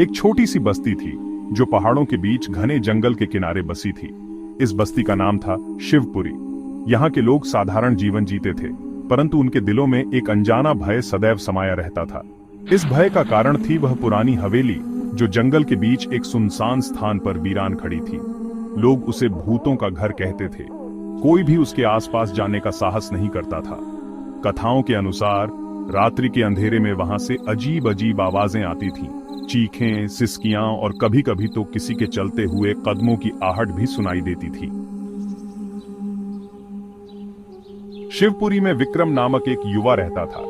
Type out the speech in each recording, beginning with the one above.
एक छोटी सी बस्ती थी जो पहाड़ों के बीच घने जंगल के किनारे बसी थी। इस बस्ती का नाम था शिवपुरी। यहाँ के लोग साधारण जीवन जीते थे, परंतु उनके दिलों में एक अनजाना भय सदैव समाया रहता था। इस भय का कारण थी वह पुरानी हवेली जो जंगल के बीच एक सुनसान स्थान पर वीरान खड़ी थी। लोग उसे भूतों का घर कहते थे। कोई भी उसके आसपास जाने का साहस नहीं करता था। कथाओं के अनुसार रात्रि के अंधेरे में वहां से अजीब अजीब आवाजें आती थीं, चीखें, सिसकियां और कभी कभी तो किसी के चलते हुए कदमों की आहट भी सुनाई देती थी। शिवपुरी में विक्रम नामक एक युवा रहता था।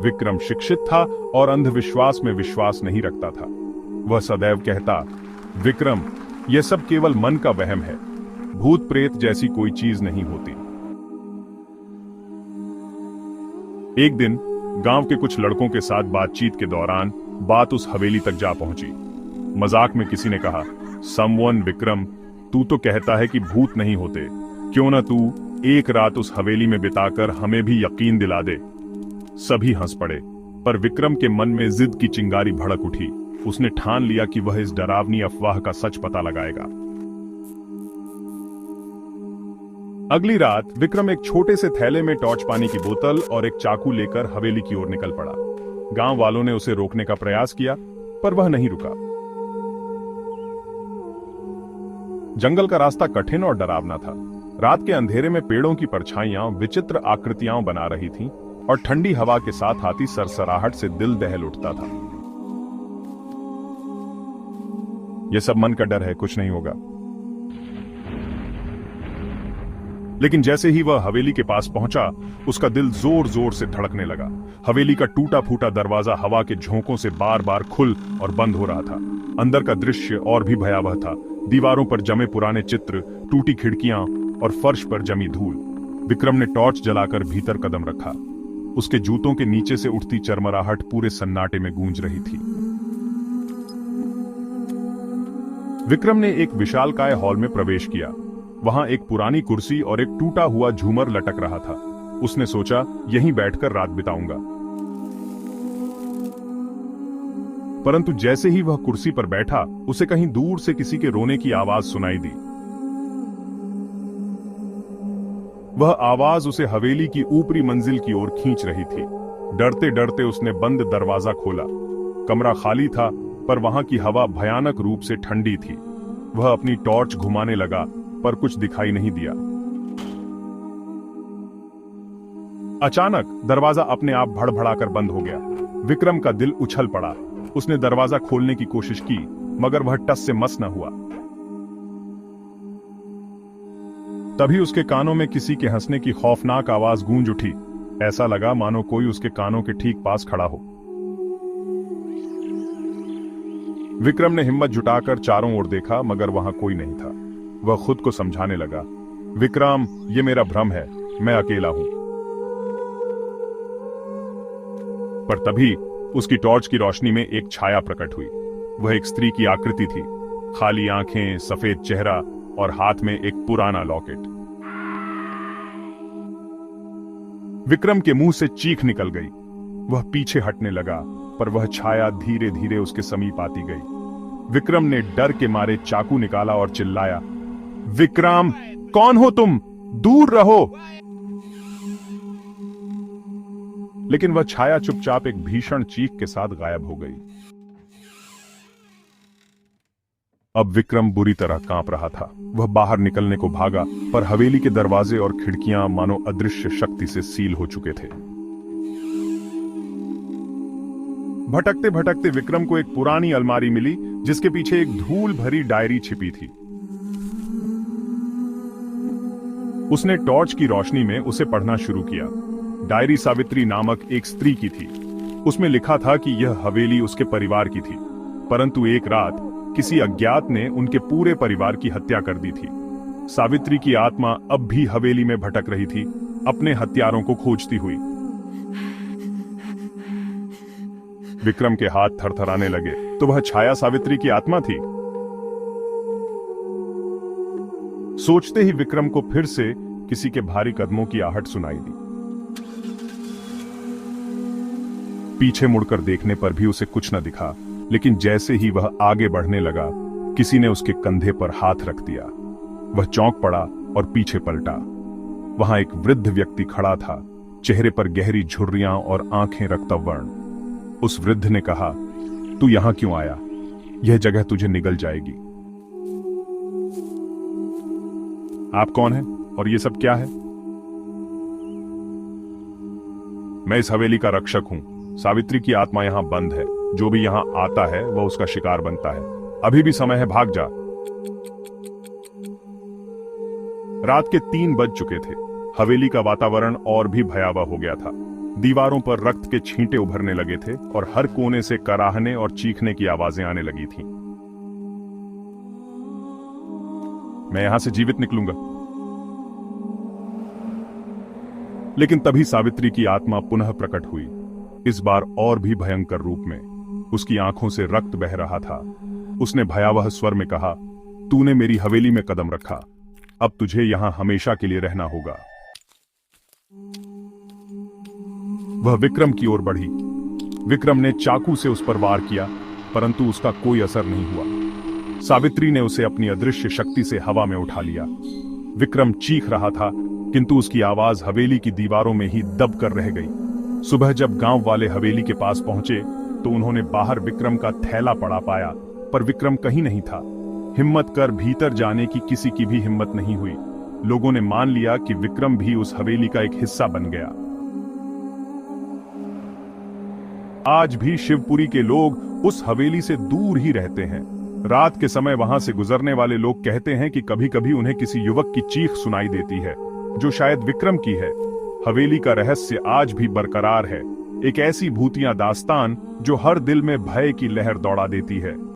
विक्रम शिक्षित था और अंधविश्वास में विश्वास नहीं रखता था। वह सदैव कहता, विक्रम, यह सब केवल मन का वहम है, भूत प्रेत जैसी कोई चीज नहीं होती। एक दिन गांव के कुछ लड़कों के साथ बातचीत के दौरान बात उस हवेली तक जा पहुंची। मजाक में किसी ने कहा, समवन विक्रम, तू तो कहता है कि भूत नहीं होते, क्यों ना तू एक रात उस हवेली में बिताकर हमें भी यकीन दिला दे। सभी हंस पड़े, पर विक्रम के मन में जिद की चिंगारी भड़क उठी। उसने ठान लिया कि वह इस डरावनी अफवाह का सच पता लगाएगा। अगली रात विक्रम एक छोटे से थैले में टॉर्च पानी की बोतल और एक चाकू लेकर हवेली की ओर निकल पड़ा। गांव वालों ने उसे रोकने का प्रयास किया, पर वह नहीं रुका। जंगल का रास्ता कठिन और डरावना था। रात के अंधेरे में पेड़ों की परछाइयां विचित्र आकृतियां बना रही थीं और ठंडी हवा के साथ आती सरसराहट से दिल दहल उठता था। यह सब मन का डर है, कुछ नहीं होगा। लेकिन जैसे ही वह हवेली के पास पहुंचा, उसका दिल जोर जोर से धड़कने लगा। हवेली का टूटा फूटा दरवाजा हवा के झोंकों से बार बार खुल और बंद हो रहा था। अंदर का दृश्य और भी भयावह था। दीवारों पर जमे पुराने चित्र, टूटी खिड़कियां और फर्श पर जमी धूल। विक्रम ने टॉर्च जलाकर भीतर कदम रखा। उसके जूतों के नीचे से उठती चरमराहट पूरे सन्नाटे में गूंज रही थी। विक्रम ने एक विशालकाय हॉल में प्रवेश किया। वहां एक पुरानी कुर्सी और एक टूटा हुआ झूमर लटक रहा था। उसने सोचा, यहीं बैठकर रात बिताऊंगा। परंतु जैसे ही वह कुर्सी पर बैठा, उसे कहीं दूर से किसी के रोने की आवाज सुनाई दी। वह आवाज उसे हवेली की ऊपरी मंजिल की ओर खींच रही थी। डरते डरते उसने बंद दरवाजा खोला। कमरा खाली था, पर वहां की हवा भयानक रूप से ठंडी थी। वह अपनी टॉर्च घुमाने लगा, पर कुछ दिखाई नहीं दिया। अचानक दरवाजा अपने आप भड़भड़ाकर बंद हो गया। विक्रम का दिल उछल पड़ा। उसने दरवाजा खोलने की कोशिश की, मगर वह टस से मस न हुआ। तभी उसके कानों में किसी के हंसने की खौफनाक आवाज गूंज उठी। ऐसा लगा मानो कोई उसके कानों के ठीक पास खड़ा हो। विक्रम ने हिम्मत जुटाकर चारों ओर देखा, मगर वहां कोई नहीं था। वह खुद को समझाने लगा, विक्रम, ये मेरा भ्रम है, मैं अकेला हूं। पर तभी उसकी टॉर्च की रोशनी में एक छाया प्रकट हुई। वह एक स्त्री की आकृति थी, खाली आंखें, सफेद चेहरा और हाथ में एक पुराना लॉकेट। विक्रम के मुंह से चीख निकल गई। वह पीछे हटने लगा, पर वह छाया धीरे धीरे उसके समीप आती गई। विक्रम ने डर के मारे चाकू निकाला और चिल्लाया, विक्रम, कौन हो तुम? दूर रहो। लेकिन वह छाया चुपचाप एक भीषण चीख के साथ गायब हो गई। अब विक्रम बुरी तरह कांप रहा था। वह बाहर निकलने को भागा, पर हवेली के दरवाजे और खिड़कियां मानो अदृश्य शक्ति से सील हो चुके थे। भटकते भटकते विक्रम को एक पुरानी अलमारी मिली, जिसके पीछे एक धूल भरी डायरी छिपी थी। उसने टॉर्च की रोशनी में उसे पढ़ना शुरू किया। डायरी सावित्री नामक एक स्त्री की थी। उसमें लिखा था कि यह हवेली उसके परिवार की थी, परंतु एक रात किसी अज्ञात ने उनके पूरे परिवार की हत्या कर दी थी। सावित्री की आत्मा अब भी हवेली में भटक रही थी, अपने हत्यारों को खोजती हुई। विक्रम के हाथ थरथराने लगे। तो वह छाया सावित्री की आत्मा थी। सोचते ही विक्रम को फिर से किसी के भारी कदमों की आहट सुनाई दी। पीछे मुड़कर देखने पर भी उसे कुछ न दिखा, लेकिन जैसे ही वह आगे बढ़ने लगा, किसी ने उसके कंधे पर हाथ रख दिया। वह चौंक पड़ा और पीछे पलटा। वहां एक वृद्ध व्यक्ति खड़ा था, चेहरे पर गहरी झुर्रियां और आंखें रक्तव वर्ण। उस वृद्ध ने कहा, तू यहां क्यों आया? यह जगह तुझे निगल जाएगी। आप कौन हैं और ये सब क्या है? मैं इस हवेली का रक्षक हूं। सावित्री की आत्मा यहां बंद है। जो भी यहां आता है वह उसका शिकार बनता है। अभी भी समय है, भाग जा। रात के 3 बज चुके थे। हवेली का वातावरण और भी भयावह हो गया था। दीवारों पर रक्त के छींटे उभरने लगे थे और हर कोने से कराहने और चीखने की आवाजें आने लगी थीं। मैं यहां से जीवित निकलूंगा। लेकिन तभी सावित्री की आत्मा पुनः प्रकट हुई, इस बार और भी भयंकर रूप में। उसकी आंखों से रक्त बह रहा था। उसने भयावह स्वर में कहा, तूने मेरी हवेली में कदम रखा, अब तुझे यहां हमेशा के लिए रहना होगा। वह विक्रम की ओर बढ़ी। विक्रम ने चाकू से उस पर वार किया, परंतु उसका कोई असर नहीं हुआ। सावित्री ने उसे अपनी अदृश्य शक्ति से हवा में उठा लिया। विक्रम चीख रहा था, किंतु उसकी आवाज हवेली की दीवारों में ही दब कर रह गई। सुबह जब गांव वाले हवेली के पास पहुंचे तो उन्होंने बाहर विक्रम का थैला पड़ा पाया, पर विक्रम कहीं नहीं था। हिम्मत कर भीतर जाने की किसी की भी हिम्मत नहीं हुई। लोगों ने मान लिया कि विक्रम भी उस हवेली का एक हिस्सा बन गया। आज भी शिवपुरी के लोग उस हवेली से दूर ही रहते हैं। रात के समय वहां से गुजरने वाले लोग कहते हैं कि कभी-कभी उन्हें किसी युवक की चीख सुनाई देती है, जो शायद विक्रम की है। हवेली का रहस्य आज भी बरकरार है, एक ऐसी भूतिया दास्तान जो हर दिल में भय की लहर दौड़ा देती है।